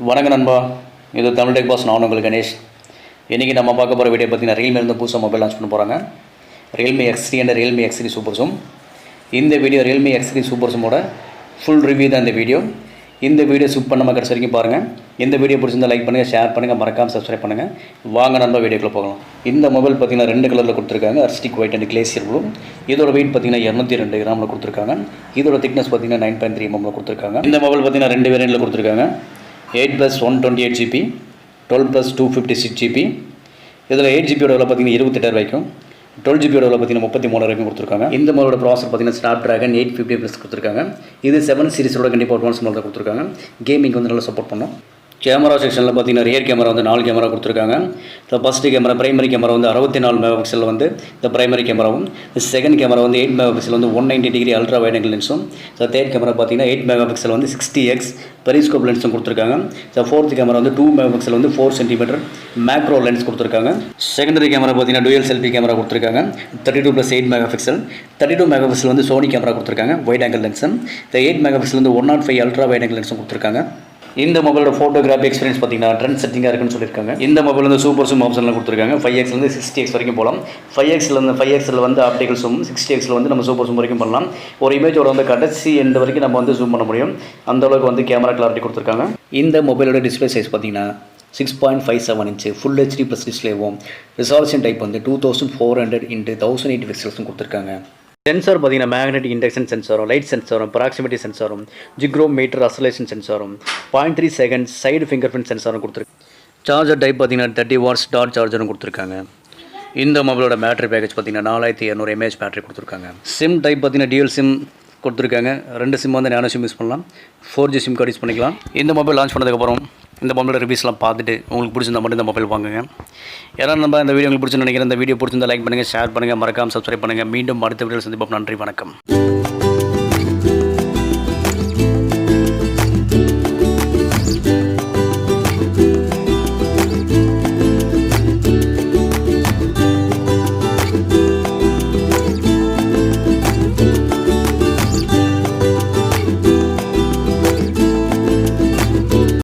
வணக்கம் நண்பா, இது தமிழ் டெக் பாஸ். நான் உங்களுக்கு கணேஷ். இன்றைக்கி நம்ம பார்க்க போகிற வீடியோ பார்த்தீங்கன்னா Realme இருந்து புதுசாக மொபைல் லான்ச் பண்ண போகிறாங்க. Realme X3 and Realme X3 super zoom. இந்த வீடியோ Realme X3 சூப்பர் ஜூமோட ஃபுல் ரிவ்யூ தான் இந்த வீடியோ. இந்த வீடியோ ஸ்கிப் பண்ணாமல் கடைசி வரைக்கும் பாருங்கள். இந்த வீடியோ பிடிச்சிருந்தால் லைக் பண்ணுங்கள், ஷேர் பண்ணுங்கள், மறக்காமல் சப்ஸ்கிரைப் பண்ணுங்கள். வாங்க நண்பா வீடியோக்குள்ளே போகலாம். இந்த மொபைல் பார்த்தீங்கன்னா 2 கலரில் கொடுத்துருக்காங்க, அர்ஸ்டிக் ஒயிட் அண்ட் கிளேசியர் ப்ளூ. இதோட வெயிட் பார்த்தீங்கன்னா 202 கிராமில் கொடுத்துருக்காங்க. இதோட திக்னஸ் பார்த்தீங்கன்னா 9.3 mm கொடுத்துருக்காங்க. இந்த மொபைல் பார்த்தீங்கன்னா 2 வேரியண்ட்டில் கொடுத்துருக்காங்க. 8+128GB, 12+256GB. இதில் 8GB விலை பார்த்தீங்கன்னா 28,000 வரைக்கும், 12GB விலை பார்த்தீங்கன்னா 33,000 வரைக்கும் கொடுத்துருக்காங்க. இந்த மொபைலோட ப்ராசஸர் பார்த்தீங்கன்னா ஸ்னாப்டிராகன் 850+ கொடுத்துருக்காங்க. இது 7 சீரிஸோட கண்டிப்பாக அட்வான்ஸ் மாடல் கொடுத்துருக்காங்க. கேமிங் வந்து நல்லா சப்போர்ட் பண்ணும். கேமரா செக்ஷனில் பார்த்தீங்கன்னா ரியர் கேமரா வந்து 4 கேமரா கொடுத்துருக்காங்க. ஃபஸ்ட்டு கேமரா பிரைமரி கேமரா வந்து 64 மெகாபிக்சல் வந்து இந்த பிரைமரி கேமராவும், செகண்ட் கேமரா வந்து 8 மெகாபிக்சல் வந்து 190 டிகிரி அல்ட்ரா வைட் ஆங்கிள் லென்ஸும், தேர்ட் கேமரா பார்த்தீங்கன்னா 8 மெகாபிக்சல் வந்து 60x பெரிஸ்கோப் லென்ஸும் கொடுத்துருக்காங்க. ஃபோர்த் கேமரா வந்து 2 மெகாபிக்சல் வந்து 4 சென்டிமீட்டர் மேக்ரோ லென்ஸ் கொடுத்துருக்காங்க. செகண்டரி கேமரா பார்த்தீங்கன்னா டூயல் செல்ஃபி கேமரா கொடுத்துருக்காங்க. 32+8 மெகாபிக்சல், 32 மெகாபிக்சல் வந்து சோனி கேமரா கொடுத்துருக்காங்க வைட் ஆங்கிள் லென்ஸும், 8 மெகாபிக்சல் வந்து 105 அல்ட்ரா வைட் ஆங்கிள் லென்ஸும் கொடுத்துருக்காங்க. இந்த மொபைலோட ஃபோட்டோகிராஃபி எக்ஸ்பீரியன்ஸ் பார்த்தீங்கன்னா ட்ரெண்ட் செட்டிங்காக இருக்குன்னு சொல்லியிருக்காங்க. இந்த மொபைல் வந்து சூப்பர் ஜூம் ஆப்ஷனில் கொடுத்துருக்காங்க. 5xலேருந்து 60x வரைக்கும் போகலாம். 5xல் வந்து ஆப்டிகல் ஜூம், 60xல் வந்து நம்ம சூப்பர் ஜூம் வரைக்கும் பண்ணலாம். ஒரு இமேஜோட வந்து கடைசி எண்ட் வரைக்கும் நம்ம வந்து ஜூம் பண்ண முடியும். அந்தளவுக்கு வந்து கேமரா கிளாரிட்டி கொடுத்துருக்காங்க. இந்த மொபைலோட டிஸ்பிளே சைஸ் பார்த்தீங்கன்னா 6.57 இன்ச்சு ஃபுல் HD ப்ளஸ் டிஸ்பிளேவும், ரிசால்யூஷன் டைப் வந்து 2400x1080 பிக்சல்ஸும் கொடுத்துருக்காங்க. சென்சார் பார்த்தீங்கன்னா மேக்னெட்டிக் இண்டக்ஷன் சென்சாரும், லைட் சென்சாரும், ப்ராக்சிமிட்டி சென்சாரும், ஜிக்ரோமீட்டர் அசலேஷன் சென்சாரும், 0.3 செகண்ட்ஸ் சைடு ஃபிங்கர் பிரிண்ட் சென்சாரும் கொடுத்துருக்கு. சார்ஜர் டைப் பார்த்தீங்கன்னா 30 வாட்ஸ் டாட் சார்ஜரும் கொடுத்துருக்காங்க. இந்த மொபைலோட பேட்டரி பேக்கேஜ் பார்த்தீங்கன்னா 4200 mAh பேட்டரி கொடுத்துருக்காங்க. சிம் டைப் பார்த்தீங்கன்னா டியூல் சிம் கொடுத்துருக்காங்க. 2 சிம் வந்து நானோ சிம் யூஸ் பண்ணலாம், 4G சிம் கார்டு யூஸ் பண்ணிக்கலாம். இந்த மொபைல் லான்ச் பண்ணதுக்கப்புறம் இந்த மொபைலோட ரிவ்யூஸ்லாம் பார்த்துட்டு உங்களுக்கு பிடிச்சிருந்தா மட்டும் இந்த மொபைல் வாங்குங்க. யாராவது நம்ம இந்த வீடியோ உங்களுக்கு பிடிச்சிருந்து நினைக்கிறேன். இந்த வீடியோ பிடிச்சிருந்தா லைக் பண்ணுங்கள், ஷேர் பண்ணுங்கள், மறக்காமல் சப்ஸ்கிரைப் பண்ணுங்கள். மீண்டும் அடுத்த வீடியோவில் சந்திப்போம். நன்றி, வணக்கம்.